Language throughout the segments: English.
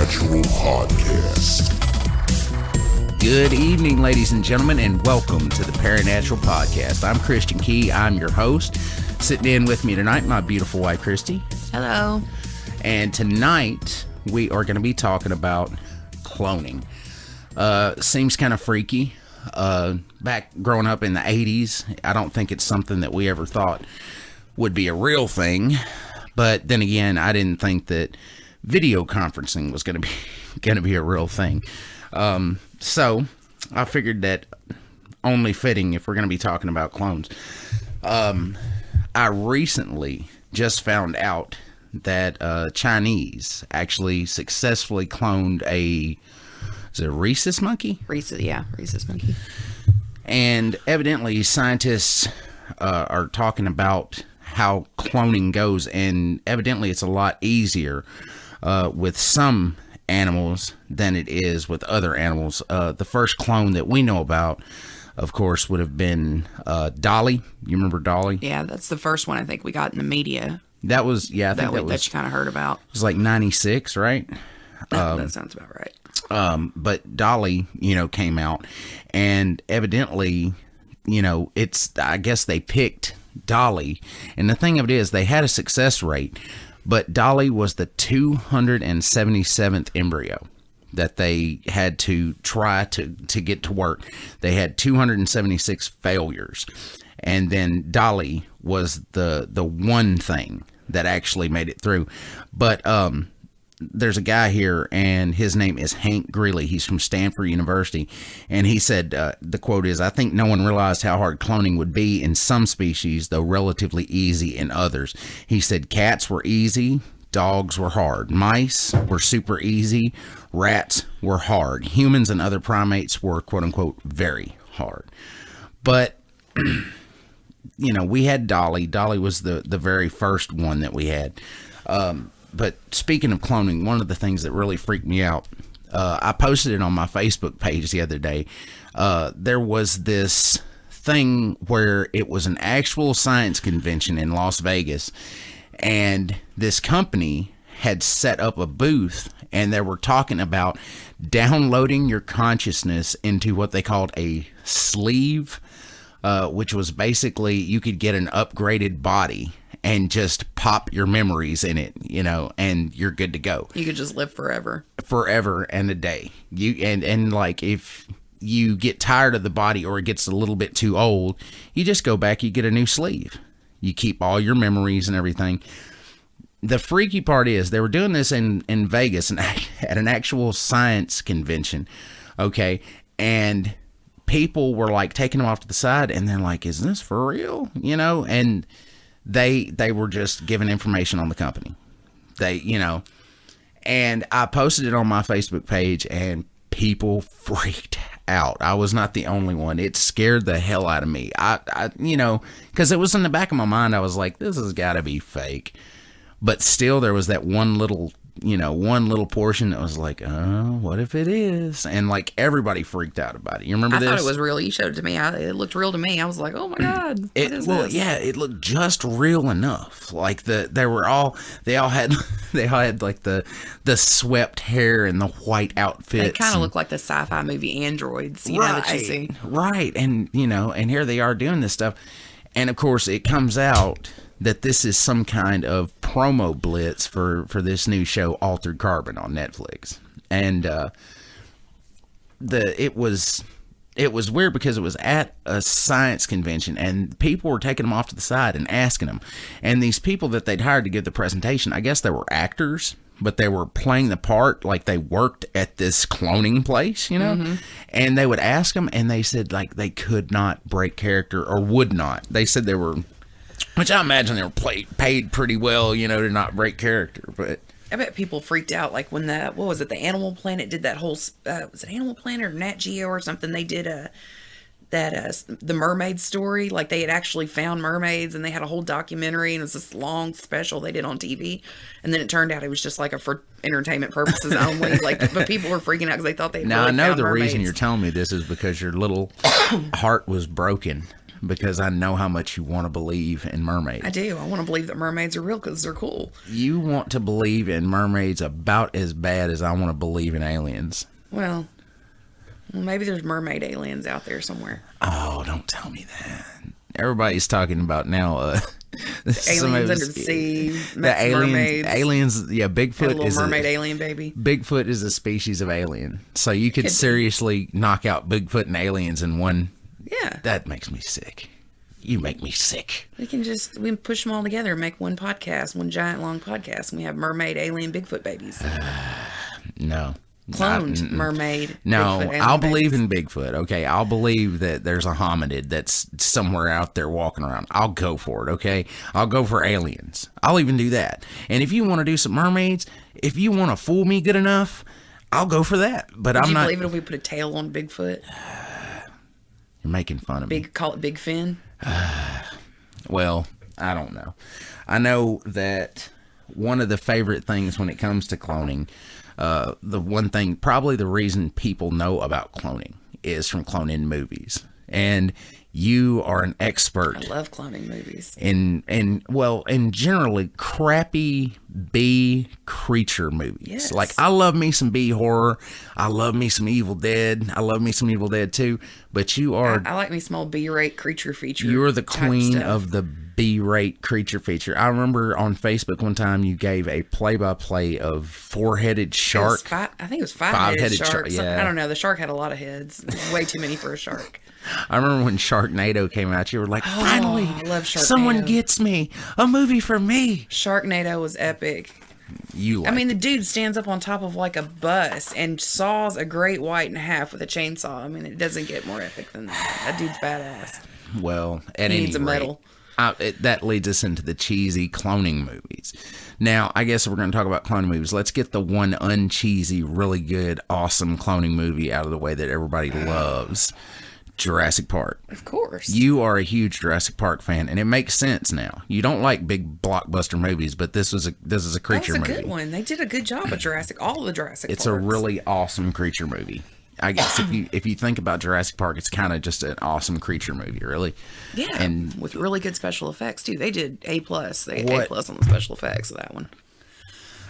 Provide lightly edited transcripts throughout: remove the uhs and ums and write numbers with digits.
ParaNatural Podcast. Good evening, ladies and gentlemen, and welcome to the ParaNatural Podcast. I'm Christian Key. I'm your host. Sitting in with me tonight, my beautiful wife, Christy. Hello. And tonight, we are going to be talking about cloning. Seems kind of freaky. Back growing up in the 80s, I don't think it's something that we ever thought would be a real thing. But then again, I didn't think that video conferencing was going to be a real thing. So I figured that only fitting if we're going to be talking about clones. I recently just found out that Chinese actually successfully cloned is it a rhesus monkey? Rhesus monkey. And evidently scientists are talking about how cloning goes, and evidently it's a lot easier with some animals than it is with other animals. The first clone that we know about, of course, would have been Dolly. You remember Dolly? Yeah, that's the first one I think we got in the media. That was, yeah, I think that you kind of heard about. It was like 96, right? That sounds about right. But Dolly, came out, and evidently, I guess they picked Dolly. And the thing of it is, they had a success rate, but Dolly was the 277th embryo that they had to try to get to work. They had 276 failures. And then Dolly was the one thing that actually made it through. But there's a guy here, and his name is Hank Greeley. He's from Stanford University, and he said, the quote is, "I think no one realized how hard cloning would be in some species, though relatively easy in others." He said cats were easy, dogs were hard, mice were super easy, rats were hard, humans and other primates were quote-unquote very hard. But we had Dolly. Dolly was the very first one that we had. But speaking of cloning, one of the things that really freaked me out, I posted it on my Facebook page the other day. There was this thing where it was an actual science convention in Las Vegas, and this company had set up a booth, and they were talking about downloading your consciousness into what they called a sleeve, which was basically you could get an upgraded body and just pop your memories in it, and you're good to go. You could just live forever and a day. And like if you get tired of the body or it gets a little bit too old, you just go back, you get a new sleeve. You keep all your memories and everything. The freaky part is they were doing this in Vegas and at an actual science convention. Okay. And people were like taking them off to the side, and they're like, "Is this for real?" And they were just giving information on the company. And I posted it on my Facebook page, and people freaked out. I was not the only one. It scared the hell out of me. I because it was in the back of my mind. I was like, this has got to be fake. But still, there was that one little portion that was like, oh, what if it is? And like everybody freaked out about it. You remember this? I thought it was real. You showed it to me. It looked real to me. I was like, oh my God. What is this? Yeah, it looked just real enough. Like they all had like the swept hair and the white outfits. They kind of look like the sci-fi movie androids, that you see. Right. And and here they are doing this stuff. And of course it comes out that this is some kind of promo blitz for this new show, Altered Carbon, on Netflix. And it was weird because it was at a science convention, and people were taking them off to the side and asking them. And these people that they'd hired to give the presentation, I guess they were actors, but they were playing the part like they worked at this cloning place, Mm-hmm. And they would ask them, and they said like they could not break character, or would not. They said they were... Which I imagine they were paid pretty well, to not break character. But I bet people freaked out, like when the Animal Planet did that whole, was it Animal Planet or Nat Geo or something? They did the mermaid story. Like they had actually found mermaids, and they had a whole documentary, and it was this long special they did on TV. And then it turned out it was just like for entertainment purposes only. But people were freaking out because they thought they. Now I know the reason you're telling me this is because your little heart was broken because I know how much you want to believe in mermaids. I do. I want to believe that mermaids are real because they're cool. You want to believe in mermaids about as bad as I want to believe in aliens. Well, maybe there's mermaid aliens out there somewhere. Oh, don't tell me that. Everybody's talking about now Aliens under the sea, the mermaids. Aliens, yeah, Bigfoot Little mermaid alien baby. Bigfoot is a species of alien. So you could seriously knock out Bigfoot and aliens in one. Yeah. That makes me sick. You make me sick. We can push them all together and make one podcast, one giant long podcast, and we have mermaid, alien, Bigfoot babies. No. Cloned mermaid. No, Bigfoot, I'll believe in Bigfoot. Okay, I'll believe that there's a hominid that's somewhere out there walking around. I'll go for it. Okay, I'll go for aliens. I'll even do that. And if you want to do some mermaids, if you want to fool me good enough, I'll go for that. But I'm not. Believe it if we put a tail on Bigfoot? You're making fun of me. Call it Big Fin. Well, I don't know. I know that one of the favorite things when it comes to cloning. The one thing, probably the reason people know about cloning is from cloning movies. And you are an expert. I love cloning movies. In generally crappy bee creature movies. Yes. Like, I love me some bee horror. I love me some Evil Dead. I love me some Evil Dead too. But you are... I like me small B-rate creature feature. You're the queen of the B-rate creature feature. I remember on Facebook one time you gave a play-by-play of four-headed shark. I think it was five-headed shark. Yeah. I don't know. The shark had a lot of heads. It was way too many for a shark. I remember when Sharknado came out, you were like, finally, I love Sharknado. Someone gets me. A movie for me. Sharknado was epic. I mean, the dude stands up on top of like a bus and saws a great white in half with a chainsaw. I mean, it doesn't get more epic than that. That dude's badass. Well, at He any needs a rate, medal. That leads us into the cheesy cloning movies. Now, I guess we're going to talk about cloning movies. Let's get the one uncheesy, really good, awesome cloning movie out of the way that everybody loves. Jurassic Park. Of course. You are a huge Jurassic Park fan, and it makes sense now. You don't like big blockbuster movies, but this is a creature movie. That was a good one. They did a good job of Jurassic. All of the Jurassic It's Parks. a really awesome creature movie. I guess if you think about Jurassic Park, it's kind of just an awesome creature movie, really. Yeah, and with really good special effects too. They did A+. They A+ on the special effects of that one.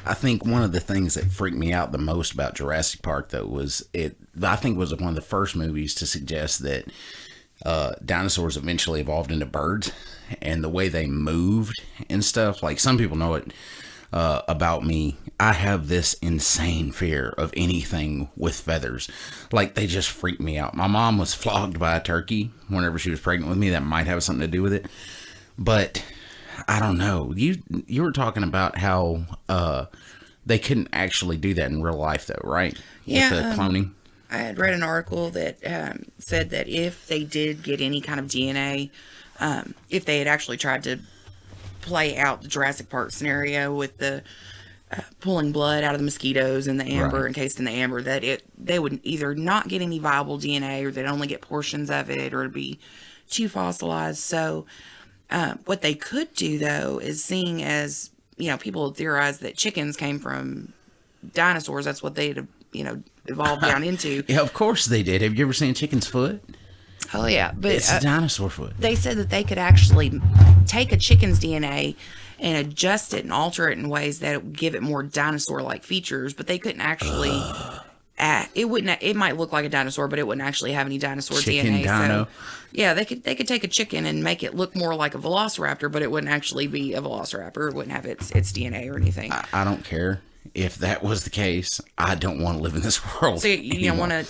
I think one of the things that freaked me out the most about Jurassic Park, though, was I think it was one of the first movies to suggest that dinosaurs eventually evolved into birds, and the way they moved and stuff. Like, some people know it about me. I have this insane fear of anything with feathers. Like, they just freak me out. My mom was flogged by a turkey whenever she was pregnant with me. That might have something to do with it, but I don't know. You were talking about how they couldn't actually do that in real life, though, right? Yeah. With the cloning. I had read an article that said that if they did get any kind of DNA, if they had actually tried to play out the Jurassic Park scenario with the pulling blood out of the mosquitoes and the amber, encased in the amber, that they would either not get any viable DNA, or they'd only get portions of it, or it'd be too fossilized. So what they could do, though, is, seeing as, people theorize that chickens came from dinosaurs, that's what they'd, evolved down into. Yeah, of course they did. Have you ever seen a chicken's foot? Oh, yeah. But it's a dinosaur foot. They said that they could actually take a chicken's DNA and adjust it and alter it in ways that would give it more dinosaur-like features, but they couldn't actually... it might look like a dinosaur, but it wouldn't actually have any dinosaur DNA. Dino. So, yeah, they could take a chicken and make it look more like a velociraptor, but it wouldn't actually be a velociraptor. It wouldn't have its DNA or anything. I don't care. If that was the case, I don't want to live in this world. So you want to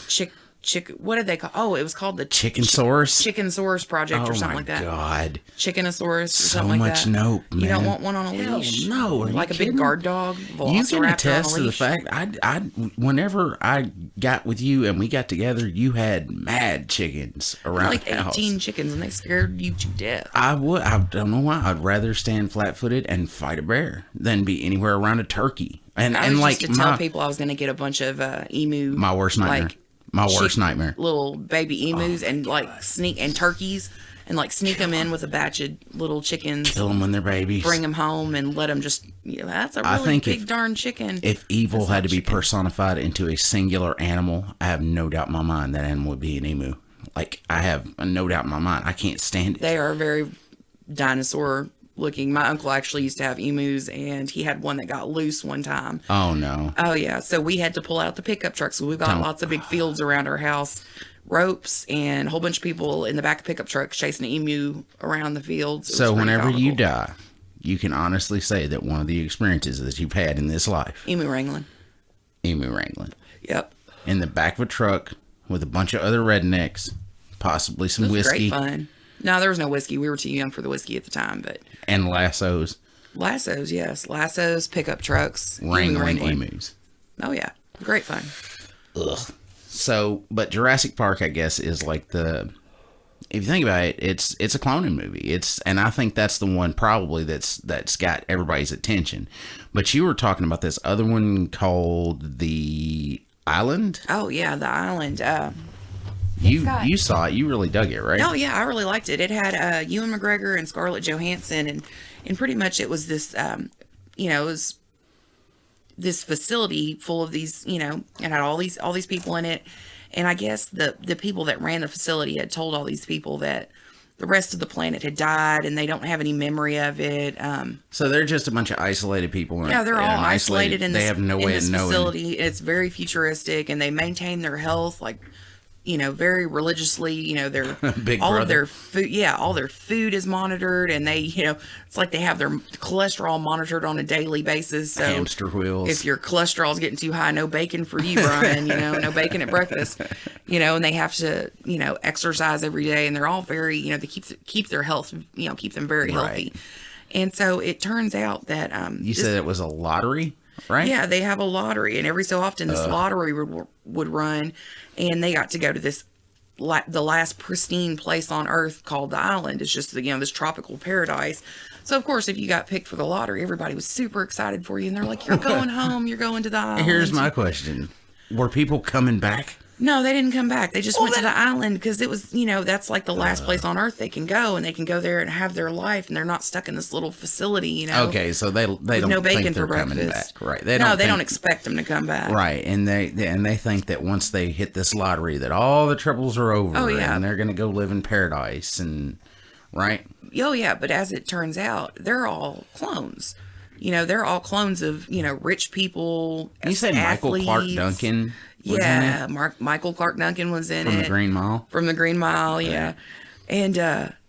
what did they call? Oh, it was called the Chickensaurus Project or something like that. Oh my God! Chickenosaurus or So something like much that. nope, man. You don't want one on a Hell leash? no, like a big guard dog. You can attest on a to the leash? fact whenever I got with you and we got together, you had mad chickens around like the house. 18 chickens, and they scared you to death. I don't know why. I'd rather stand flat-footed and fight a bear than be anywhere around a turkey. And I was like just to tell people I was going to get a bunch of emu. My worst nightmare. Like, my worst nightmare. Little baby emus and turkeys, and like sneak them in with a batch of little chickens. Kill them when they're babies. Bring them home and let them just. That's a really big darn chicken. If evil had to be personified into a singular animal, I have no doubt in my mind that animal would be an emu. Like, I have no doubt in my mind. I can't stand it. They are very dinosaur looking. My uncle actually used to have emus, and he had one that got loose one time. Oh, no. Oh, yeah. So we had to pull out the pickup truck. So we've got lots of big fields around our house, ropes, and a whole bunch of people in the back of pickup trucks chasing an emu around the fields. So whenever you die, you can honestly say that one of the experiences that you've had in this life. Emu wrangling. Emu wrangling. Yep. In the back of a truck with a bunch of other rednecks, possibly some whiskey. Great fun. No, there was no whiskey. We were too young for the whiskey at the time, but... And lassos. Lassos, yes. Lassos, pickup trucks. Wrangling emus. Oh, yeah. Great fun. Ugh. So, but Jurassic Park, I guess, is like the... If you think about it, it's a cloning movie. And I think that's the one probably that's got everybody's attention. But you were talking about this other one called The Island? Oh, yeah, The Island. You saw it. You really dug it, right? Oh, yeah, I really liked it. It had Ewan McGregor and Scarlett Johansson, and pretty much it was this, it was this facility full of these, and had all these people in it. And I guess the people that ran the facility had told all these people that the rest of the planet had died and they don't have any memory of it. So they're just a bunch of isolated people. Yeah, they're all isolated in this, they have no way of knowing. Facility. It's very futuristic, and they maintain their health like, very religiously. Their Big all brother. of their food. Yeah, all their food is monitored, and they, it's like they have their cholesterol monitored on a daily basis. So hamster wheels. if your cholesterol's getting too high, no bacon for you, Brian. No bacon at breakfast. And they have to, exercise every day, and they're all very, they keep their health, keep them very healthy. And so it turns out that you said it was a lottery, right? Yeah, they have a lottery, and every so often this lottery would run, and they got to go to this the last pristine place on Earth called the Island. It's just this tropical paradise. So of course, if you got picked for the lottery, everybody was super excited for you, and they're like, "You're going home. You're going to the island." Here's my question: were people coming back? No, they didn't come back. They just went to the island because it was, that's like the last place on Earth they can go, and they can go there and have their life, and they're not stuck in this little facility, Okay, so they don't no bacon think they're for coming breakfast. back, right? They don't expect them to come back, right? And they think that once they hit this lottery, that all the troubles are over, and they're gonna go live in paradise, and right? Oh yeah, but as it turns out, they're all clones. They're all clones of rich people. You said Michael Clark Duncan. Yeah, Michael Clark Duncan was in it. From the Green Mile? From the Green Mile, yeah. And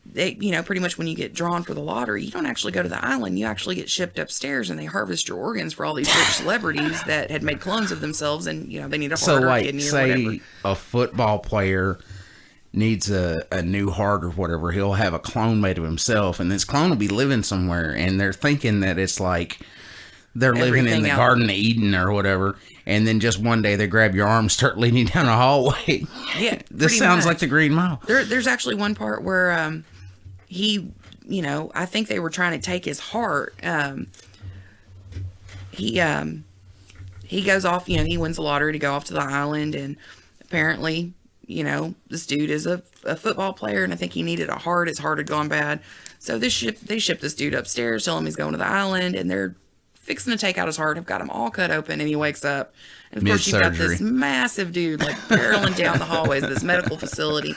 they, pretty much when you get drawn for the lottery, you don't actually go to the island. You actually get shipped upstairs, and they harvest your organs for all these rich celebrities that had made clones of themselves, and, they need a heart or kidney or whatever. Say a football player needs a new heart or whatever, he'll have a clone made of himself, and this clone will be living somewhere, and they're thinking that it's like they're living in the Garden of Eden or whatever, and then just one day they grab your arm and start leading down a hallway. Yeah, this sounds like the Green Mile. There's actually one part where he, I think they were trying to take his heart. He goes off, he wins the lottery to go off to the island, and apparently, this dude is a football player, and I think he needed a heart. His heart had gone bad. So they ship this dude upstairs, tell him he's going to the island, and they're fixing to take out his heart, have got him all cut open, and he wakes up. And of course, you've got this massive dude, like, barreling down the hallways of this medical facility.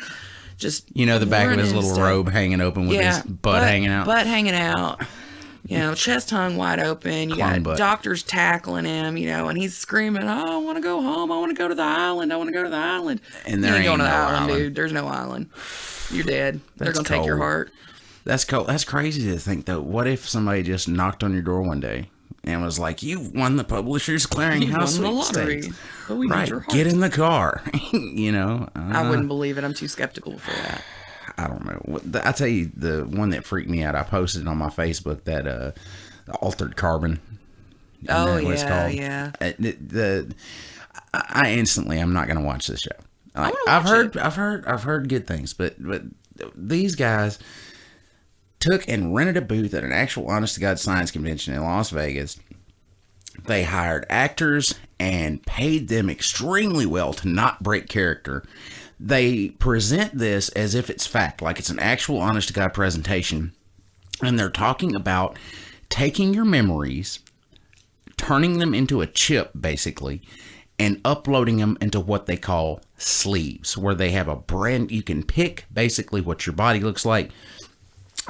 Just the back of his little robe hanging open with his butt hanging out. Butt hanging out. Chest hung wide open. You got doctors tackling him, and he's screaming, "Oh, I want to go home. I want to go to the island. I want to go to the island." And there ain't going to no the island, island, dude. There's no island. You're dead. They're going to take your heart. That's cold. That's crazy to think, though. What if somebody just knocked on your door one day and was like, "You've won the Publishers Clearinghouse sweepstakes. But we need your heart. Get in the car." I wouldn't believe it. I'm too skeptical for that. I don't know. I tell you, the one that freaked me out, I posted on my Facebook, that the Altered Carbon. Oh yeah, yeah. I instantly, I'm not going to watch this show. Like, I've heard good things, but these guys took and rented a booth at an actual honest to God science convention in Las Vegas. They hired actors and paid them extremely well to not break character. They present this as if it's fact, like it's an actual honest to God presentation. And they're talking about taking your memories, turning them into a chip, basically, and uploading them into what they call sleeves where they have a brand, you can pick basically what your body looks like.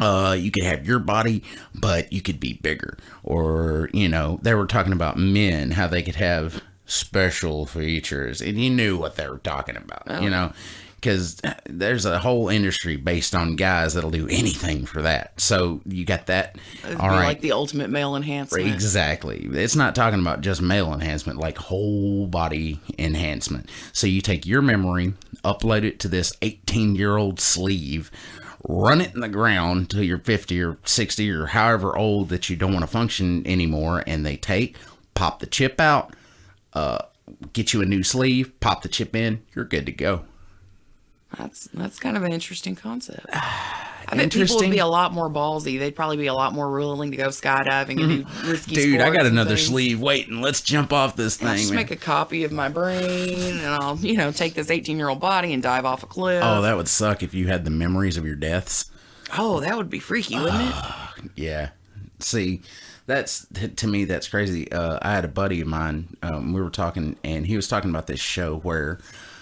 You could have your body, but you could be bigger. Or, you know, they were talking about men, how they could have special features, and you knew what they were talking about, you know, because there's a whole industry based on guys that'll do anything for that. So you got that. It'd be like the ultimate male enhancement. Exactly. It's not talking about just male enhancement, like whole body enhancement. So you take your memory, upload it to this 18-year-old sleeve, run it in the ground till you're 50 or 60 or however old that you don't want to function anymore, and they pop the chip out, get you a new sleeve, pop the chip in, you're good to go. That's kind of an interesting concept. I bet people would be a lot more ballsy. They'd probably be a lot more willing to go skydiving and do risky sports. Dude, I got another sleeve waiting. Let's jump off this thing. I'll just make a copy of my brain, and I'll, you know, take this 18-year-old body and dive off a cliff. Oh, that would suck if you had the memories of your deaths. Oh, that would be freaky, wouldn't it? Yeah. See, to me, that's crazy. I had a buddy of mine. We were talking, and he was talking about this show where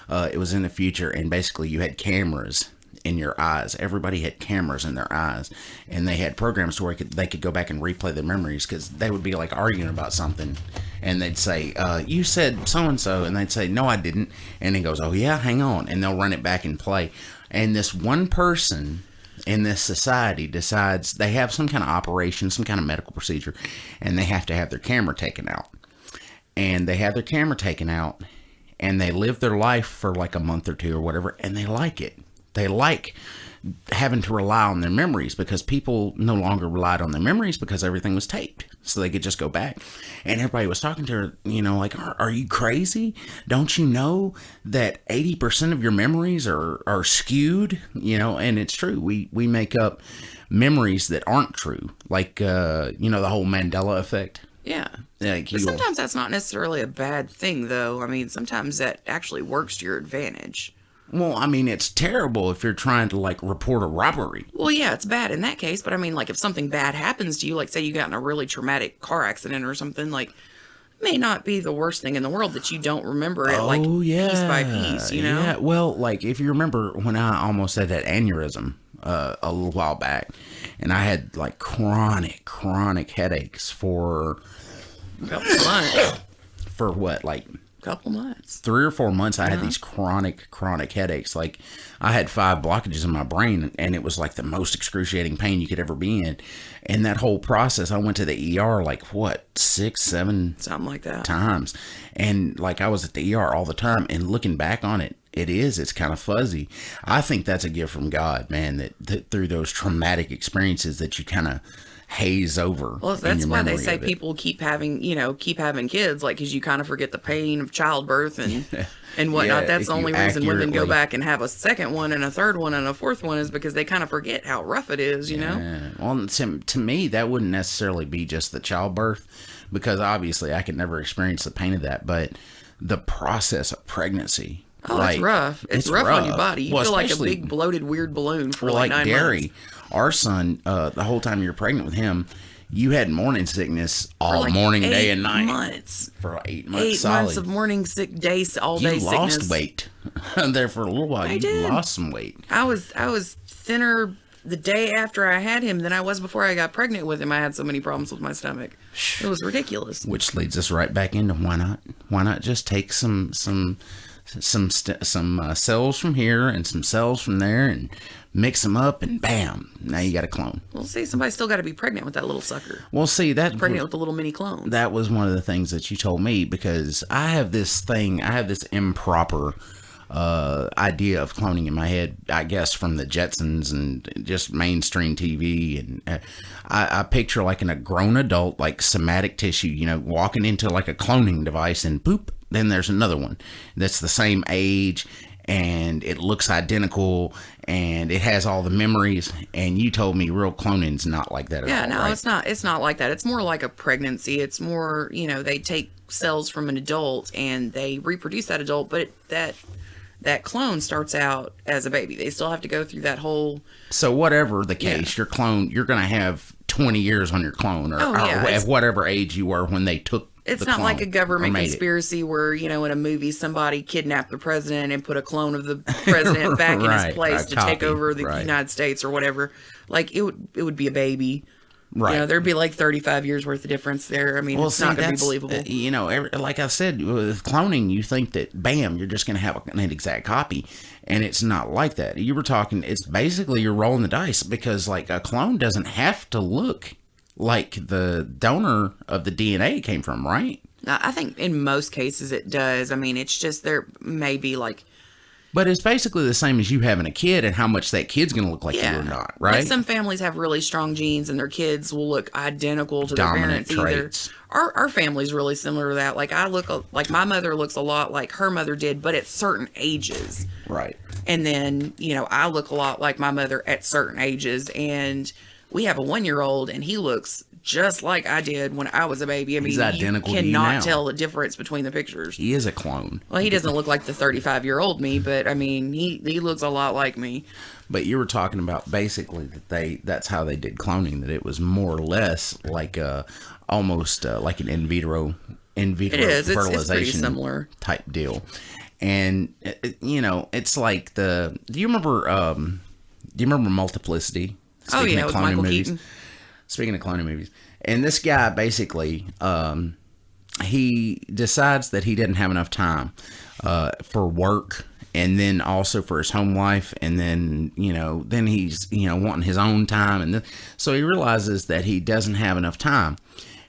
it was in the future, and basically you had cameras in your eyes. Everybody had cameras in their eyes, and they had programs where they could go back and replay their memories, because they would be like arguing about something, and they'd say, you said so-and-so, and they'd say, no, I didn't. And he goes, oh yeah, hang on, and they'll run it back and play. And this one person in this society decides they have some kind of operation, some kind of medical procedure, and they have to have their camera taken out. And they have their camera taken out, and they live their life for like a month or two or whatever, and they like it. They like having to rely on their memories, because people no longer relied on their memories because everything was taped, so they could just go back. And everybody was talking to her, you know, like, are you crazy? Don't you know that 80% of your memories are skewed? You know, and it's true. We make up memories that aren't true, like, you know, the whole Mandela effect. Yeah. Like, but sometimes that's not necessarily a bad thing, though. I mean, sometimes that actually works to your advantage. Well, I mean, it's terrible if you're trying to, like, report a robbery. Well, yeah, it's bad in that case, but I mean, like, if something bad happens to you, like, say you got in a really traumatic car accident or something, like, it may not be the worst thing in the world that you don't remember it, like, piece by piece, you know? Yeah, well, like, if you remember when I almost had that aneurysm a little while back, and I had, like, chronic headaches for... A couple months. For what, like... Couple months, 3 or 4 months, I had these chronic headaches. Like, I had 5 blockages in my brain, and it was like the most excruciating pain you could ever be in. And that whole process, I went to the ER like, what, 6, 7 something like that times. And like, I was at the ER all the time, and looking back on it, it's kind of fuzzy. I think that's a gift from God, man, that through those traumatic experiences that you kind of haze over. Well, that's why they say people keep having kids, like, because you kind of forget the pain of childbirth and whatnot. That's the only reason women go back and have a second one and a third one and a fourth one, is because they kind of forget how rough it is, you know? Well, to me, that wouldn't necessarily be just the childbirth, because obviously I could never experience the pain of that, but the process of pregnancy. Oh, like, it's rough. It's rough on your body. You feel like a big bloated weird balloon for like 9 Gary, months. Our son, the whole time you were pregnant with him, you had morning sickness all morning, day, and night. Months. For like 8 months. 8 months of morning sick days, all day sickness. You lost weight there for a little while. You lost some weight. I was thinner the day after I had him than I was before I got pregnant with him. I had so many problems with my stomach. It was ridiculous. Which leads us right back into why not just take some cells from here and some cells from there and mix them up, and bam, now you got a clone. Well, see, somebody's still got to be pregnant with that little sucker. Well, see, that pregnant with the little mini clone. That was one of the things that you told me, because I have this improper idea of cloning in my head, I guess, from the Jetsons and just mainstream TV. And I picture like a grown adult, like somatic tissue, you know, walking into like a cloning device, and boop, then there's another one that's the same age, and it looks identical, and it has all the memories. And you told me real cloning's not like that at all. Yeah, no, right? It's not like that. It's more like a pregnancy. It's more, you know, they take cells from an adult and they reproduce that adult, but that clone starts out as a baby. They still have to go through that whole... So whatever the case, your clone, you're going to have 20 years on your clone, or at whatever age you were when they took It's the not clone, like a or government made it. conspiracy where, in a movie somebody kidnapped the president and put a clone of the president back in Right, his place a to take copy, over the right. United States or whatever. Like it would be a baby. Right. There'd be like 35 years worth of difference there. I mean, Well, it's see, not going to be that's, believable. like I said, with cloning, you think that, bam, you're just going to have an exact copy. And it's not like that. You were talking, it's basically you're rolling the dice because, like, a clone doesn't have to look like the donor of the DNA it came from, right? I think in most cases it does. I mean, it's just there may be like, But it's basically the same as you having a kid and how much that kid's going to look like you yeah, or not, like right? some families have really strong genes and their kids will look identical to their Dominant parents either. traits. Our family's really similar to that. Like like my mother looks a lot like her mother did, but at certain ages. Right. And then, I look a lot like my mother at certain ages. And we have a 1-year-old and he looks just like I did when I was a baby. I mean, He's identical you to you cannot now. tell the difference between the pictures. He is a clone. Well, he doesn't look like the 35-year-old me, but I mean, he looks a lot like me. But you were talking about basically that's how they did cloning, that it was more or less like almost like an in vitro It is. It's pretty fertilization similar. type deal. And it's like do you remember Multiplicity? Oh, yeah, with Michael Keaton. Speaking of cloning movies, and this guy basically he decides that he didn't have enough time for work, and then also for his home life, and then then he's wanting his own time, and so he realizes that he doesn't have enough time,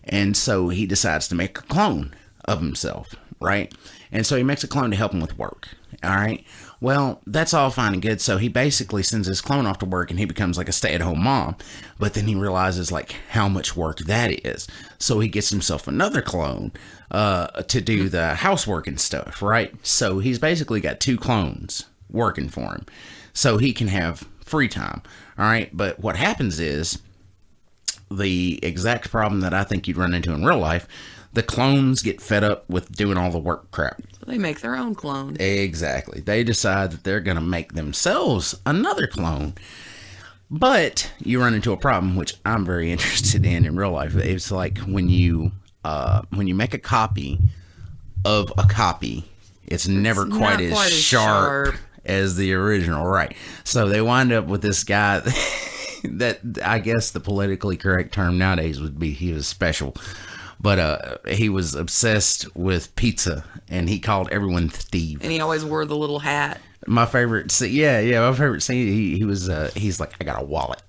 and so he decides to make a clone of himself, right? And so he makes a clone to help him with work. All right. Well, that's all fine and good. So he basically sends his clone off to work and he becomes like a stay-at-home mom. But then he realizes like how much work that is. So he gets himself another clone to do the housework and stuff, right? So he's basically got 2 clones working for him. So he can have free time. All right. But what happens is the exact problem that I think you'd run into in real life. The clones get fed up with doing all the work crap. So they make their own clone. Exactly. They decide that they're going to make themselves another clone. But you run into a problem, which I'm very interested in real life. It's like when you make a copy of a copy, it's never quite as sharp as the original, right? So they wind up with this guy that I guess the politically correct term nowadays would be he was special. But he was obsessed with pizza, and he called everyone Steve. And he always wore the little hat. My favorite scene, my favorite scene, he's like, I got a wallet.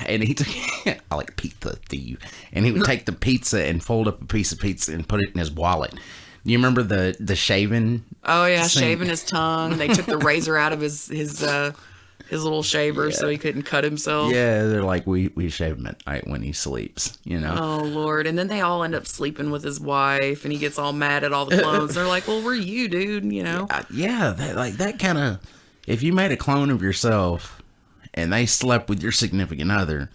And he took, I like pizza, Steve. And he would take the pizza and fold up a piece of pizza and put it in his wallet. You remember the shaving? Oh, yeah, scene? shaving his tongue. They took the razor out of his little shaver so he couldn't cut himself. Yeah, they're like, we shave him at night when he sleeps, Oh, Lord. And then they all end up sleeping with his wife, and he gets all mad at all the clones. They're like, well, we're you, dude, Yeah, that kind of, if you made a clone of yourself and they slept with your significant other,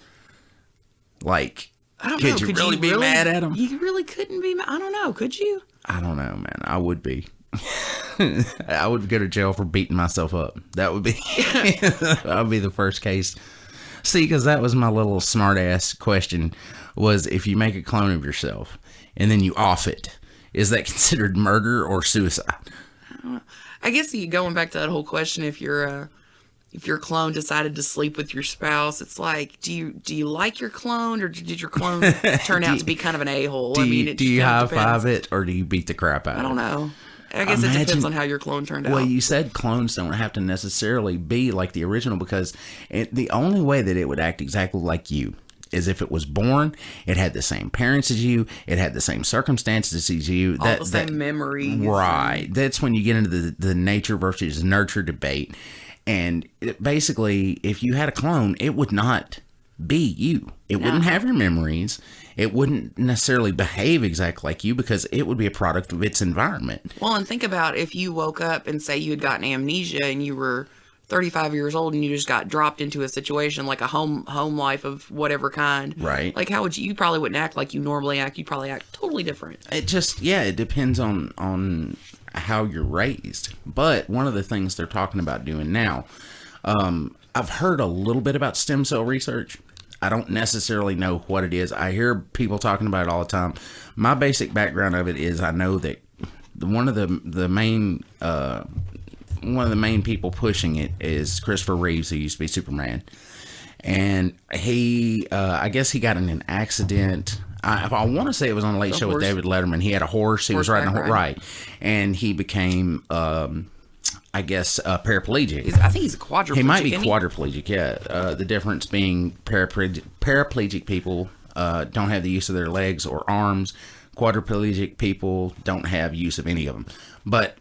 like, I don't could know. you really be mad at them? You really couldn't be mad. I don't know. Could you? I don't know, man. I would be. I would go to jail for beating myself up. That would be the first case. See, because that was my little smart ass question, was if you make a clone of yourself and then you off it, is that considered murder or suicide? I guess going back to that whole question, if your clone decided to sleep with your spouse, it's like, do you like your clone, or did your clone turn out to be kind of an a-hole? Do you high five it, or do you beat the crap out of it? I don't know. I guess it depends on how your clone turned out. Well, you said clones don't have to necessarily be like the original, because the only way that it would act exactly like you is if it was born, it had the same parents as you, it had the same circumstances as you. All the same memories. Right. That's when you get into the nature versus nurture debate. And basically, if you had a clone, it would not be you. It wouldn't have your memories. It wouldn't necessarily behave exactly like you, because it would be a product of its environment. Well, and think about if you woke up and say you had gotten amnesia and you were 35 years old and you just got dropped into a situation like a home life of whatever kind. Right. Like, how would you probably wouldn't act like you normally act. You'd probably act totally different. It just, it depends on how you're raised. But one of the things they're talking about doing now, I've heard a little bit about stem cell research. I don't necessarily know what it is. I hear people talking about it all the time. My basic background of it is I know that one of the main people pushing it is Christopher Reeves, who used to be Superman. And he, I guess he got in an accident. I want to say it was on a late show with David Letterman. He had a horse. He was riding a horse. Right. And he became, I guess, paraplegic. I think he's a quadriplegic. He might be quadriplegic, yeah. The difference being paraplegic people don't have the use of their legs or arms. Quadriplegic people don't have use of any of them. But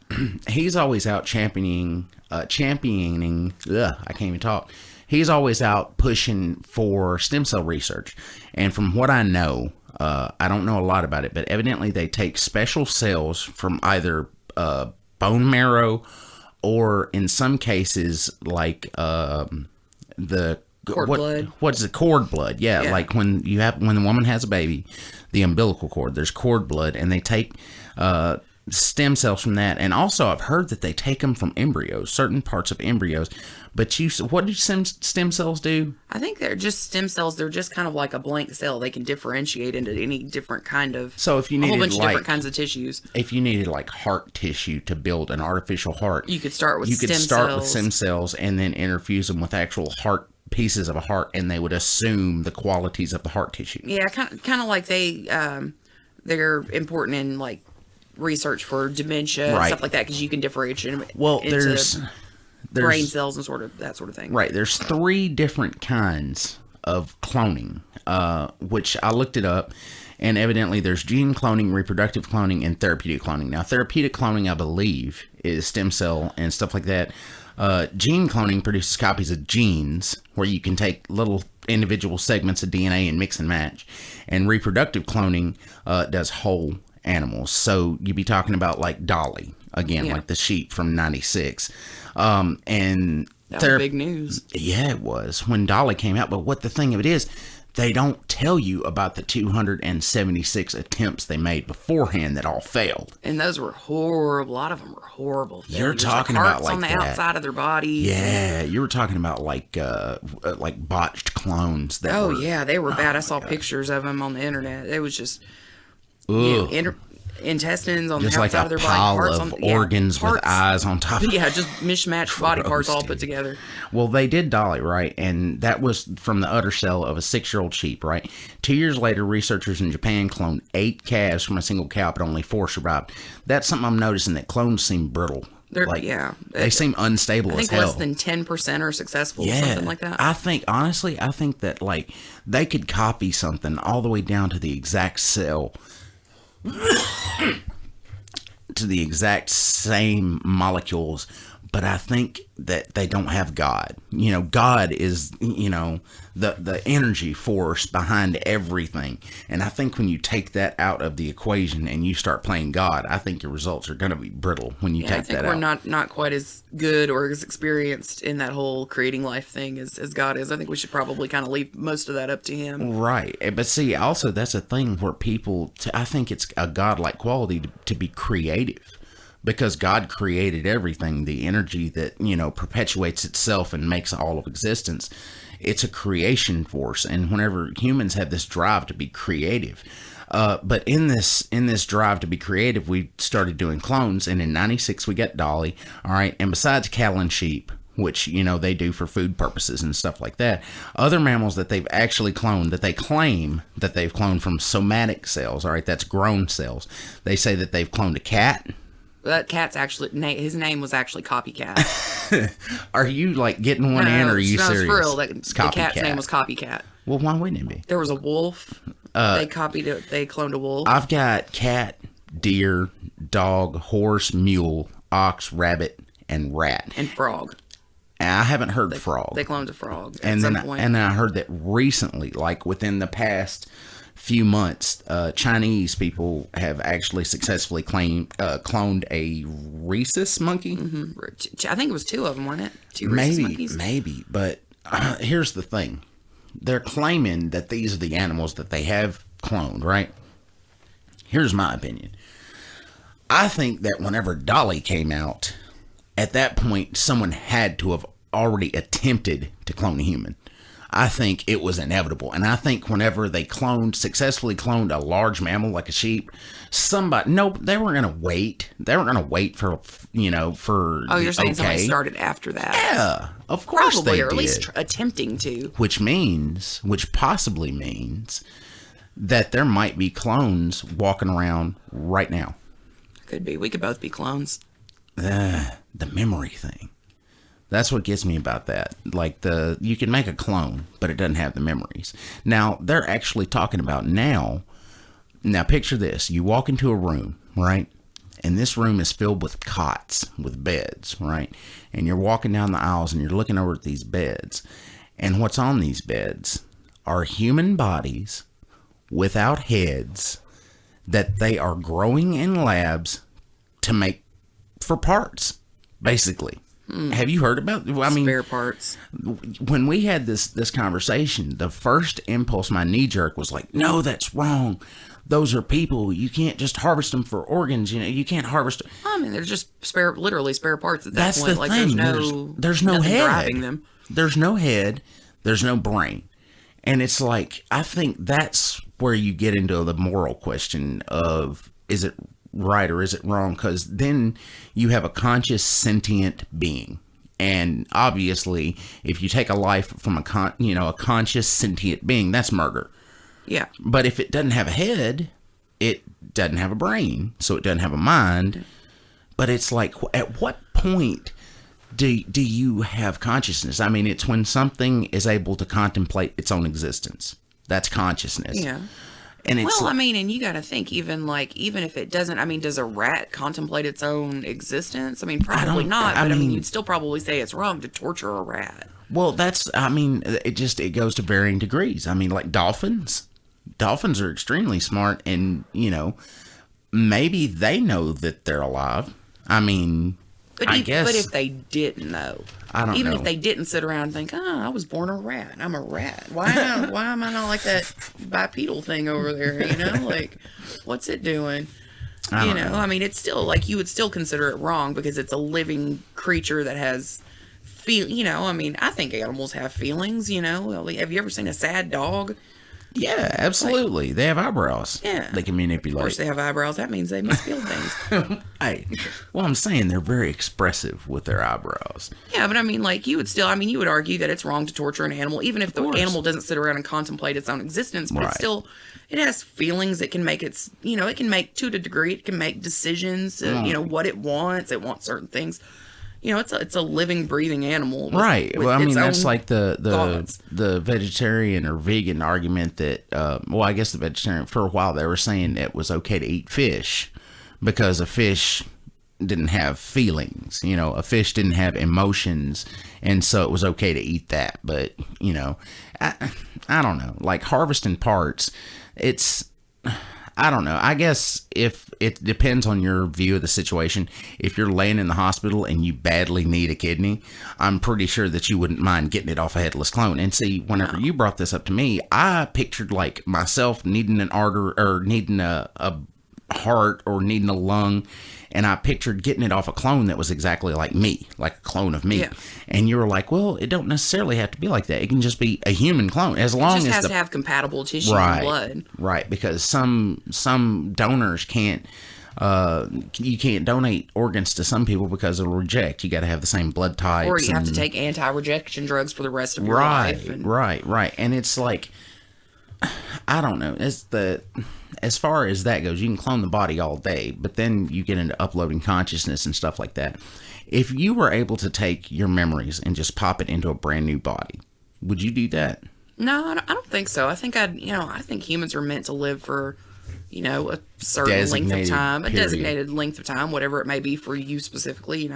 he's always out championing, I can't even talk. He's always out pushing for stem cell research. And from what I know, I don't know a lot about it, but evidently they take special cells from either bone marrow or in some cases like the blood. What's the cord blood? Yeah, like when the woman has a baby, the umbilical cord, there's cord blood, and they take stem cells from that. And also I've heard that they take them from embryos, certain parts of embryos. But what do stem cells do? I think they're just stem cells. They're just kind of like a blank cell. They can differentiate into any different kind of. So if you needed a whole bunch of different kinds of tissues. If you needed like heart tissue to build an artificial heart, you could start with stem cells and then interfuse them with actual heart pieces of a heart, and they would assume the qualities of the heart tissue. Yeah, kind of like they're important in like research for dementia and stuff like that, because you can differentiate them. Well, there's brain cells and that sort of thing. Right. There's 3 different kinds of cloning, which I looked it up, and evidently there's gene cloning, reproductive cloning, and therapeutic cloning. Now, therapeutic cloning, I believe, is stem cell and stuff like that. Gene cloning produces copies of genes where you can take little individual segments of DNA and mix and match. And reproductive cloning does whole animals. So you'd be talking about like Dolly, again, like the sheep from 96. And that was big news. Yeah, it was when Dolly came out. But what the thing of it is, they don't tell you about the 276 attempts they made beforehand that all failed. And those were horrible. A lot of them were horrible. You're talking about like on the that. outside of their bodies. Yeah, you were talking about like botched clones. That yeah, they were bad. I saw pictures of them on the internet. It was just intestines on just the like outside of their pile body, of organs with eyes on top. Yeah, just mismatched body parts all put together. Well, they did Dolly, right? And that was from the udder cell of a 6-year-old sheep, right? 2 years later, researchers in Japan cloned 8 calves from a single cow, but only 4 survived. That's something I'm noticing, that clones seem brittle. They seem unstable as hell. I think less than 10% are successful, something like that. I think that like they could copy something all the way down to the exact cell, to the exact same molecules, but I think that they don't have God. You know, God is, the energy force behind everything. And I think when you take that out of the equation and you start playing God, I think your results are going to be brittle when you take that out. I think we're not quite as good or as experienced in that whole creating life thing as God is. I think we should probably kind of leave most of that up to him. Right. But see, also that's a thing where I think it's a godlike quality to be creative. Because God created everything, the energy that, perpetuates itself and makes all of existence. It's a creation force. And whenever humans have this drive to be creative, but in this drive to be creative, we started doing clones. And in 96, we got Dolly. All right. And besides cattle and sheep, which, they do for food purposes and stuff like that, other mammals that they've actually cloned, that they claim that they've cloned from somatic cells. All right. That's grown cells. They say that they've cloned a cat. That cat's actually, his name was actually Copycat. Are you like getting one in, or are you serious? No, it's for real. The cat's name was Copycat. Well, why wouldn't it be? There was a wolf. They copied it. They cloned a wolf. I've got cat, deer, dog, horse, mule, ox, rabbit, and rat. And frog. I haven't heard frog. They cloned a frog at some point. And then I heard that recently, like within the past few months, Chinese people have actually successfully cloned a rhesus monkey. Mm-hmm. I think it was 2 of them, wasn't it? 2 rhesus monkeys? Maybe. But here's the thing. They're claiming that these are the animals that they have cloned, right? Here's my opinion. I think that whenever Dolly came out, at that point, someone had to have already attempted to clone a human. I think it was inevitable. And I think whenever they successfully cloned a large mammal like a sheep, they weren't going to wait. They weren't going to wait for. Oh, you're saying somebody started after that? Yeah, of course Probably, they or at did. least attempting to. Which possibly means that there might be clones walking around right now. Could be. We could both be clones. The memory thing. That's what gets me about that. Like you can make a clone, but it doesn't have the memories. Now, they're actually talking about now picture this. You walk into a room, right? And this room is filled with cots, with beds, right? And you're walking down the aisles and you're looking over at these beds. And what's on these beds are human bodies without heads that they are growing in labs to make for parts, basically. Have you heard about? Spare parts. When we had this conversation, the first impulse, my knee jerk, was like, "No, that's wrong. Those are people. You can't just harvest them for organs. You can't harvest." I mean, they're just literally spare parts at that That's point. the Like thing. There's no head driving them. There's no head. There's no brain, and it's like I think that's where you get into the moral question of is it right or is it wrong? Because then you have a conscious sentient being, and obviously if you take a life from a conscious sentient being, that's murder. Yeah. But if it doesn't have a head, it doesn't have a brain, so it doesn't have a mind. But it's like, at what point do you have consciousness? I mean, it's when something is able to contemplate its own existence. That's consciousness. Yeah. And it's and you got to think, even if it doesn't, I mean, does a rat contemplate its own existence? I mean, probably not, but I mean, you'd still probably say it's wrong to torture a rat. Well, it goes to varying degrees. I mean, like dolphins are extremely smart, and, maybe they know that they're alive. I mean, I guess. But if they didn't know, I don't know. Even if they didn't sit around and think, I was born a rat. I'm a rat. Why am I not like that bipedal thing over there? Like, what's it doing? I mean, it's still like you would still consider it wrong because it's a living creature that has I mean, I think animals have feelings. Have you ever seen a sad dog? Yeah, absolutely. They have eyebrows. Yeah. They can manipulate. Of course they have eyebrows. That means they must feel things. Hey, well, I'm saying they're very expressive with their eyebrows. Yeah, but I mean, like, you would argue that it's wrong to torture an animal, even if the animal doesn't sit around and contemplate its own existence, but it has feelings. It can make it can make, to a degree, it can make decisions, what it wants. It wants certain things. It's a living, breathing animal. Right. Well, I mean, that's like the vegetarian or vegan argument that, I guess the vegetarian, for a while, they were saying it was okay to eat fish because a fish didn't have feelings. A fish didn't have emotions, and so it was okay to eat that. But, I don't know. Like harvesting parts, I don't know. I guess if it depends on your view of the situation. If you're laying in the hospital and you badly need a kidney, I'm pretty sure that you wouldn't mind getting it off a headless clone. And see, whenever you brought this up to me, I pictured like myself needing an artery or needing a heart or needing a lung. And I pictured getting it off a clone that was exactly like me, like a clone of me. Yeah. And you were like, well, it don't necessarily have to be like that. It can just be a human clone, as long as it has to have compatible tissue and blood. Right, because some donors can't. You can't donate organs to some people because it'll reject. You got to have the same blood types, or you have to take anti-rejection drugs for the rest of your life. Right. And it's like, I don't know. As far as that goes, you can clone the body all day, but then you get into uploading consciousness and stuff like that. If you were able to take your memories and just pop it into a brand new body, would you do that? No, I don't think so. I think I think humans are meant to live for, a certain length of time, a designated length of time, whatever it may be for you specifically,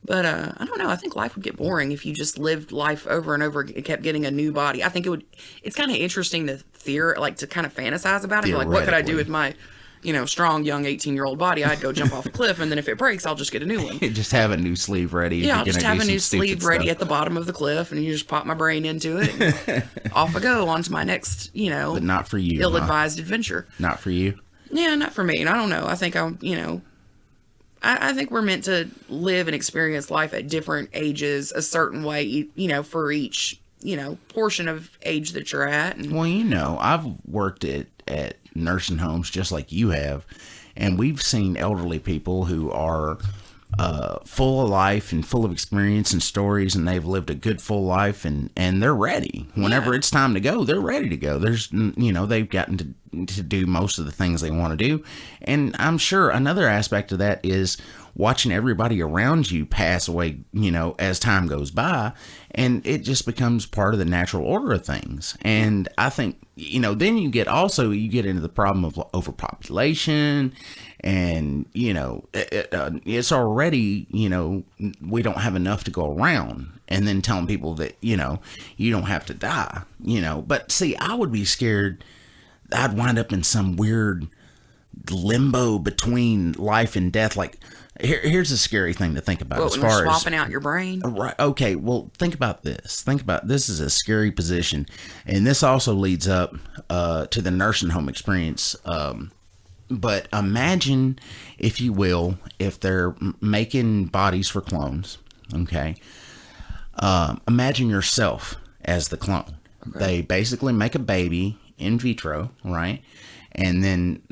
But I don't know. I think life would get boring if you just lived life over and over and kept getting a new body. I think it's kind of interesting to to kind of fantasize about it. Like, what could I do with my, strong, young 18-year-old body? I'd go jump off a cliff, and then if it breaks, I'll just get a new one. Just have a new sleeve ready. Yeah, I'll just have a new sleeve ready at the bottom of the cliff, and you just pop my brain into it, and off I go on to my next, But not for you. Ill-advised adventure. Not for you? Yeah, not for me. And I don't know. I think I think we're meant to live and experience life at different ages, a certain way, for each, portion of age that you're at. And Well, I've worked at nursing homes just like you have, and we've seen elderly people who are full of life and full of experience and stories, and they've lived a good full life, and they're ready. Whenever it's time to go, they're ready to go. They've gotten to do most of the things they want to do. And I'm sure another aspect of that is watching everybody around you pass away, as time goes by, and it just becomes part of the natural order of things. And I think, then you get into the problem of overpopulation, and, it's already, we don't have enough to go around, and then telling people that, you don't have to die, but see, I would be scared I'd wind up in some weird limbo between life and death. Like, here's a scary thing to think about. As far as swapping out your brain. Right. Okay. Well, think about this. This is a scary position, and this also leads up to the nursing home experience. But imagine, if you will, if they're making bodies for clones. Okay. Imagine yourself as the clone. Okay. They basically make a baby in vitro, right? And then,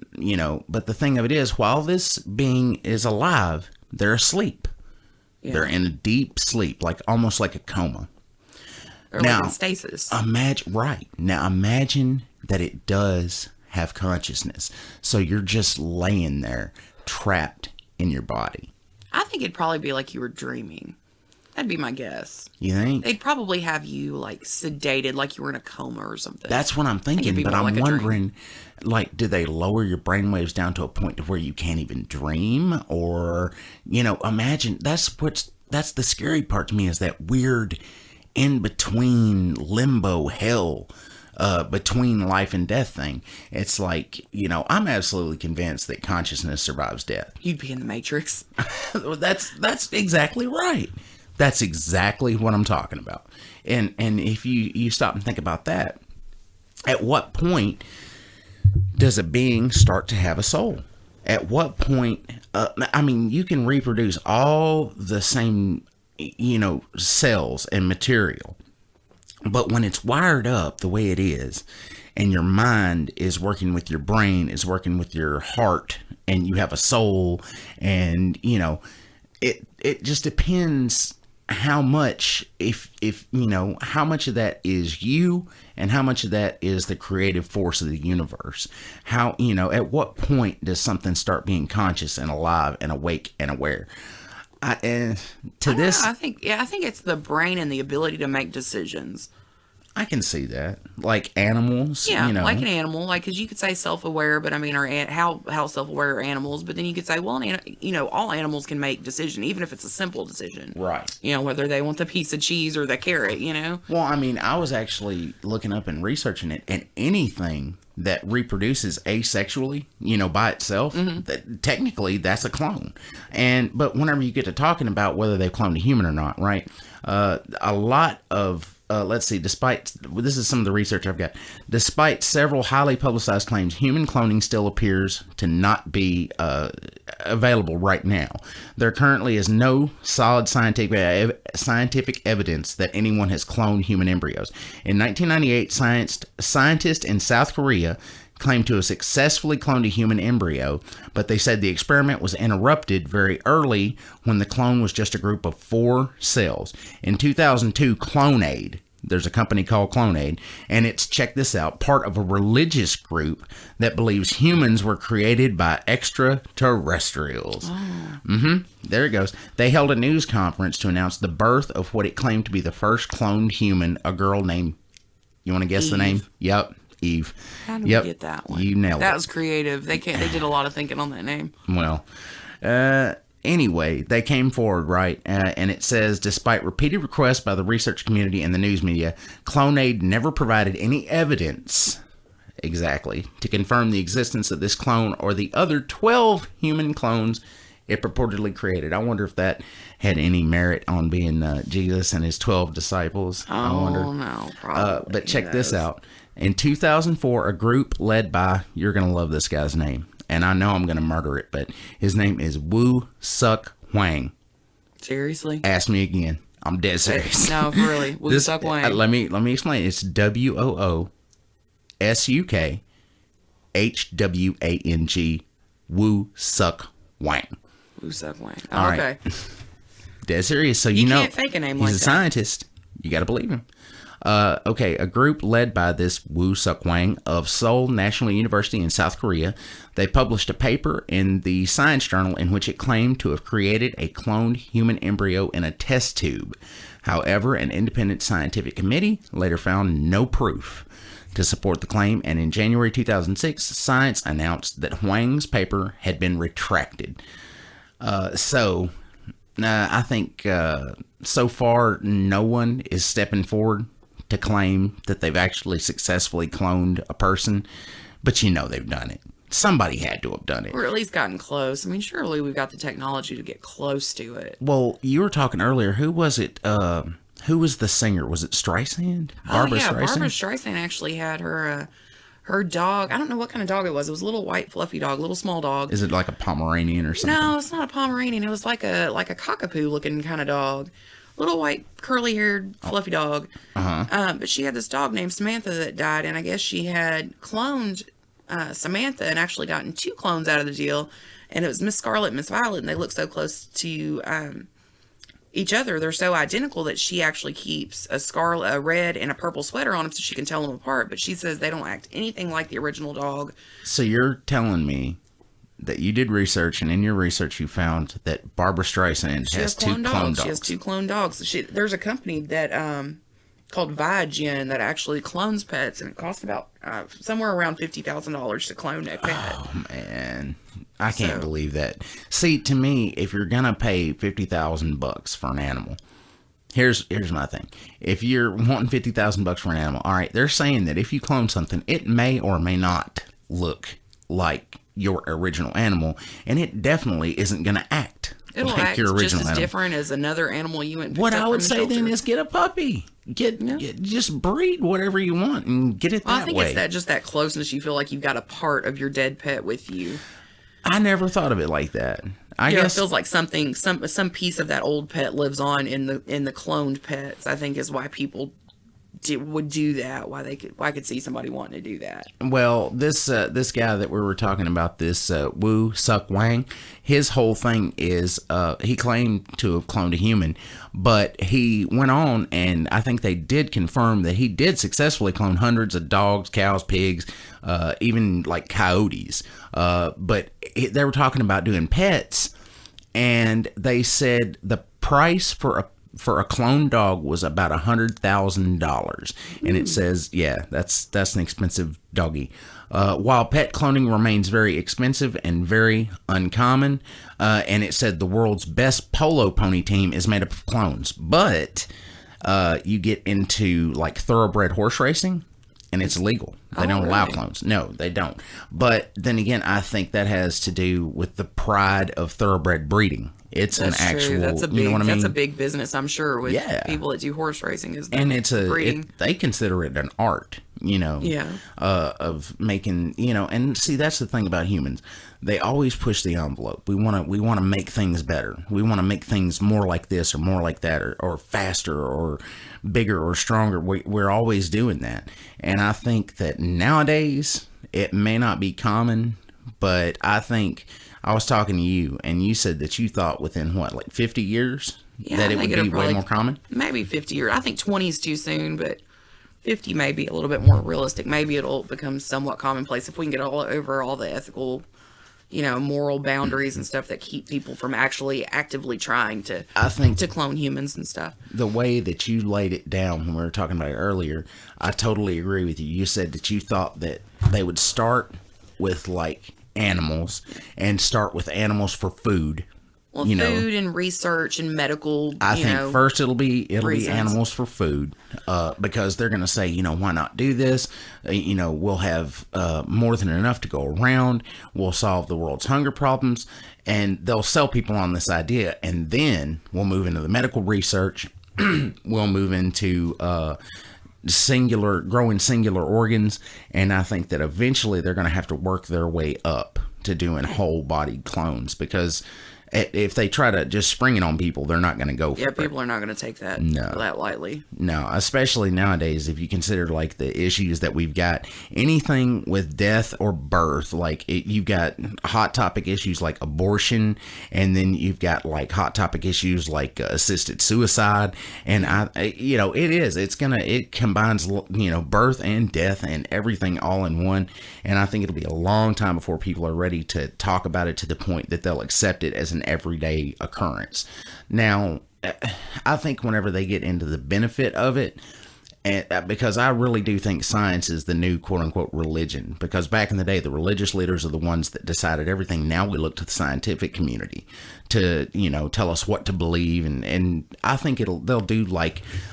but the thing of it is, while this being is alive, they're asleep. Yeah. They're in a deep sleep, almost like a coma. Or now, like in stasis. Imagine that it does have consciousness. So you're just laying there, trapped in your body. I think it'd probably be like you were dreaming. That'd be my guess. You think? They'd probably have you sedated, like you were in a coma or something. That's what I'm thinking, but I'm wondering, do they lower your brainwaves down to a point to where you can't even dream? Or, imagine, that's the scary part to me, is that weird in-between limbo hell, between life and death thing. It's I'm absolutely convinced that consciousness survives death. You'd be in the Matrix. That's exactly right. That's exactly what I'm talking about. And if you stop and think about that, at what point does a being start to have a soul? At what point, you can reproduce all the same, cells and material, but when it's wired up the way it is, and your mind is working with your brain, is working with your heart, and you have a soul, and, it just depends how much, how much of that is you and how much of that is the creative force of the universe. How, at what point does something start being conscious and alive and awake and aware? I think it's the brain and the ability to make decisions. I can see that. Like animals, Yeah, like an animal. Because you could say self-aware, but how self-aware are animals? But then you could say, well, all animals can make decisions, even if it's a simple decision. Right. Whether they want the piece of cheese or the carrot, Well, I was actually looking up and researching it, and anything that reproduces asexually, by itself, that technically that's a clone. But whenever you get to talking about whether they've cloned a human or not, right? A lot of this is some of the research I've got. Despite several highly publicized claims, human cloning still appears to not be available right now. There currently is no solid scientific evidence that anyone has cloned human embryos. In 1998, scientists in South Korea claimed to have successfully cloned a human embryo, but they said the experiment was interrupted very early when the clone was just a group of 4 cells. In 2002, CloneAid, there's a company called CloneAid, and it's, check this out, part of a religious group that believes humans were created by extraterrestrials. Oh. There it goes. They held a news conference to announce the birth of what it claimed to be the first cloned human, a girl named, you want to guess Eve. The name? Yep. Eve. How did we get that one? You nailed it. That was creative. They did a lot of thinking on that name. Well, anyway, they came forward, right? And it says, despite repeated requests by the research community and the news media, CloneAid never provided any evidence exactly to confirm the existence of this clone or the other 12 human clones it purportedly created. I wonder if that had any merit on being Jesus and his 12 disciples. Oh, I wonder. No, probably. But check this out. In 2004, a group led by, you're going to love this guy's name, and I know I'm going to murder it, but his name is Woo Suk Hwang. Seriously? Ask me again. I'm dead serious. No, really. Woo Suck Wang. Let me explain. It's WOOSUKHWANG. Woo Suck Wang. Woo Suck Wang. Oh, All okay. right. Dead serious. So You know can't fake a name he's like a that. scientist. You got to believe him. Okay, a group led by this Woo Suk Wang of Seoul National University in South Korea, they published a paper in the Science Journal in which it claimed to have created a cloned human embryo in a test tube. However, an independent scientific committee later found no proof to support the claim, and in January 2006, Science announced that Huang's paper had been retracted. I think so far no one is stepping forward to claim that they've actually successfully cloned a person, but they've done it. Somebody had to have done it. Or at least gotten close. I mean, surely we've got the technology to get close to it. Well, you were talking earlier. Who was it? Who was the singer? Was it Streisand? Barbra Streisand? Barbra Streisand actually had her dog. I don't know what kind of dog it was. It was a little white fluffy dog, little small dog. Is it like a Pomeranian or something? No, it's not a Pomeranian. It was like a cockapoo looking kind of dog. Little white curly haired fluffy dog. But she had this dog named Samantha that died, and I guess she had cloned Samantha and actually gotten 2 clones out of the deal. And it was Miss Scarlet and Miss Violet, and they look so close to each other. They're so identical that she actually keeps a red and a purple sweater on them so she can tell them apart. But she says they don't act anything like the original dog. So you're telling me that you did research, and in your research you found that Barbra Streisand has 2 clone dogs. She has 2 clone dogs. There's a company that called Vigen that actually clones pets, and it costs about somewhere around $50,000 to clone a pet. Oh man, I can't believe that. See, to me, if you're gonna pay $50,000 for an animal, here's my thing. If you're wanting $50,000 for an animal, all right, they're saying that if you clone something, it may or may not look like your original animal, and it definitely isn't going to act It'll like act your original just as animal. different as another animal you went. What I would say then is get a puppy. Just breed whatever you want and get it that way. I think it's that closeness. You feel like you've got a part of your dead pet with you. I never thought of it like that. I guess it feels like some piece of that old pet lives on in the cloned pets. I think is why people would do that. Why I could see somebody wanting to do that. Well, this guy that we were talking about, this Woo Suk Wang, his whole thing is he claimed to have cloned a human, but he went on, and I think they did confirm that he did successfully clone hundreds of dogs, cows, pigs, even like coyotes. But they were talking about doing pets, and they said the price for a clone dog was about $100,000, and it says, that's an expensive doggy. While pet cloning remains very expensive and very uncommon, and it said the world's best polo pony team is made up of clones, but you get into like thoroughbred horse racing, and it's illegal. They don't allow clones. No, they don't. But then again, I think that has to do with the pride of thoroughbred breeding. It's an actual, that's a big, you know what I mean? That's a big business, I'm sure, with people that do horse racing. They consider it an art, of making, and see, that's the thing about humans. They always push the envelope. We want to make things better. We want to make things more like this or more like that, or faster or bigger or stronger. We're always doing that. And I think that nowadays it may not be common, but I think I was talking to you, and you said that you thought within 50 years that it would be way more common? Maybe 50 years. I think 20 is too soon, but 50 may be a little bit more realistic. Maybe it'll become somewhat commonplace if we can get over all the ethical, moral boundaries and stuff that keep people from actually actively trying to clone humans and stuff. The way that you laid it down when we were talking about it earlier, I totally agree with you. You said that you thought that they would start with like animals and start with animals for food. Well, food and research and medical. I think first it'll be reasons. Animals for food, because they're going to say, why not do this? We'll have more than enough to go around. We'll solve the world's hunger problems, and they'll sell people on this idea, and then we'll move into the medical research. We'll move into growing singular organs, and I think that eventually they're going to have to work their way up to doing whole body clones, because if they try to just spring it on people, they're not going to go for Yeah, it. people are not going to take that that lightly. No, especially nowadays, if you consider like the issues that we've got, anything with death or birth, like you've got hot topic issues like abortion, and then you've got like hot topic issues like assisted suicide, and it combines, birth and death and everything all in one, and I think it'll be a long time before people are ready to talk about it to the point that they'll accept it as an everyday occurrence. Now, I think whenever they get into the benefit of it, and because I really do think science is the new quote-unquote religion, because back in the day, the religious leaders are the ones that decided everything. Now we look to the scientific community to, tell us what to believe, and I think they'll do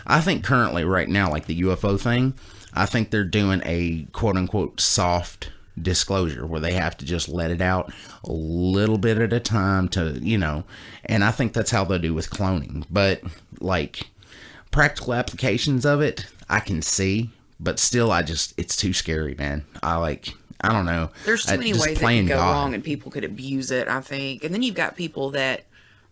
I think currently right now, like the UFO thing, I think they're doing a quote-unquote soft disclosure where they have to just let it out a little bit at a time to, and I think that's how they'll do with cloning. But like practical applications of it, I can see, but still it's too scary, man. I don't know. There's too many ways it could go wrong and people could abuse it, I think. And then you've got people that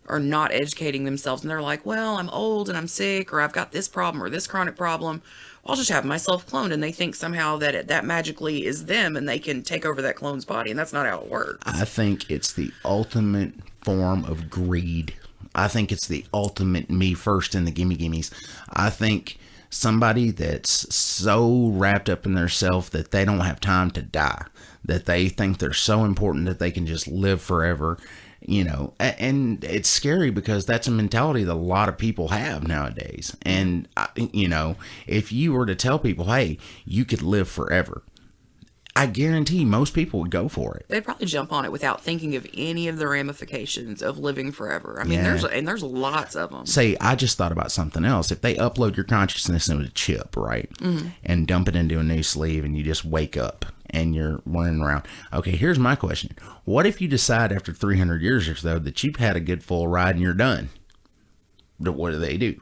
are not educating themselves and they're like, well, I'm old and I'm sick, or I've got this problem or this chronic problem. I'll just have myself cloned, and they think somehow that magically is them and they can take over that clone's body, and that's not how it works. I think it's the ultimate form of greed. I think it's the ultimate me first and the gimmies. I think somebody that's so wrapped up in their self that they don't have time to die, that they think they're so important that they can just live forever, and it's scary because that's a mentality that a lot of people have nowadays. And, if you were to tell people, hey, you could live forever, I guarantee most people would go for it. They'd probably jump on it without thinking of any of the ramifications of living forever. I mean, there's lots of them. Say, I just thought about something else. If they upload your consciousness into a chip, right, and dump it into a new sleeve, and you just wake up and you're running around. Okay, here's my question. What if you decide after 300 years or so that you've had a good full ride and you're done? What do?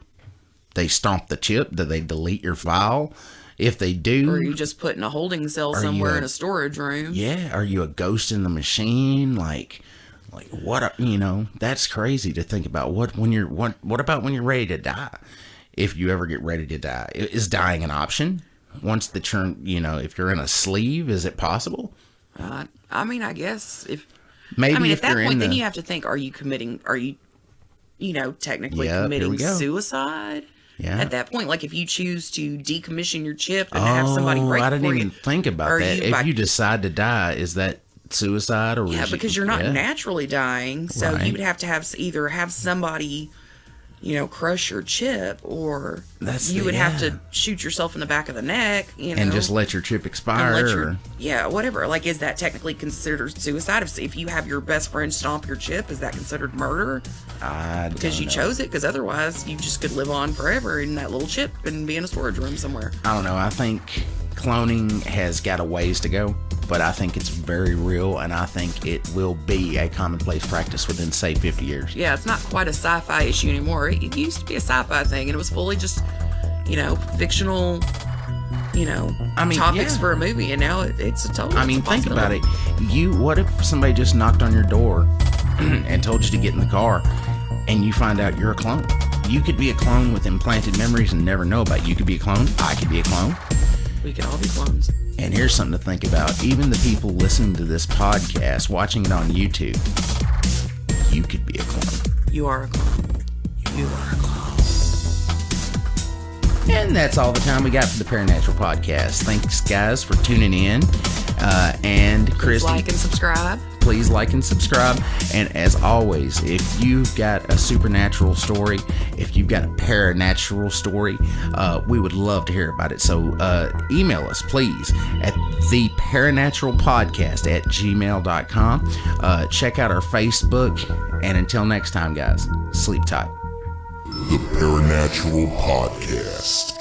They stomp the chip? Do they delete your file? If they do... Or you just put in a holding cell somewhere in a storage room. Yeah, are you a ghost in the machine? Like what, that's crazy to think about. What about when you're ready to die? If you ever get ready to die. Is dying an option? Once the churn, if you're in a sleeve, is it possible? I mean, I guess if... Maybe I mean, if at that you're point, then you have to think, are you technically committing suicide? Yeah. At that point, like if you choose to decommission your chip and have somebody break I didn't even think about that. If you decide to die, is that suicide or? Yeah, because you're not naturally dying, so you would have to either have somebody, crush your chip, or you would have to shoot yourself in the back of the neck, and just let your chip expire. Whatever. Like, is that technically considered suicide? If you have your best friend stomp your chip, is that considered murder? Because you chose it, because otherwise you just could live on forever in that little chip and be in a storage room somewhere. I don't know. I think cloning has got a ways to go, but I think it's very real, and I think it will be a commonplace practice within, say, 50 years. Yeah, it's not quite a sci-fi issue anymore. It used to be a sci-fi thing, and it was fully just, fictional, topics for a movie, and now it's a total. Think about it. What if somebody just knocked on your door and told you to get in the car, and you find out you're a clone? You could be a clone with implanted memories and never know about it. You could be a clone. I could be a clone. We could all be clones. And here's something to think about. Even the people listening to this podcast, watching it on YouTube, you could be a clone. You are a clone. You are a clone. And that's all the time we got for the ParaNatural Podcast. Thanks, guys, for tuning in. And Christy, please like and subscribe. Please like and subscribe. And as always, if you've got a supernatural story, if you've got a paranatural story, we would love to hear about it. So email us, please, at theparanatural.podcast@gmail.com. Check out our Facebook. And until next time, guys, sleep tight. The ParaNatural Podcast.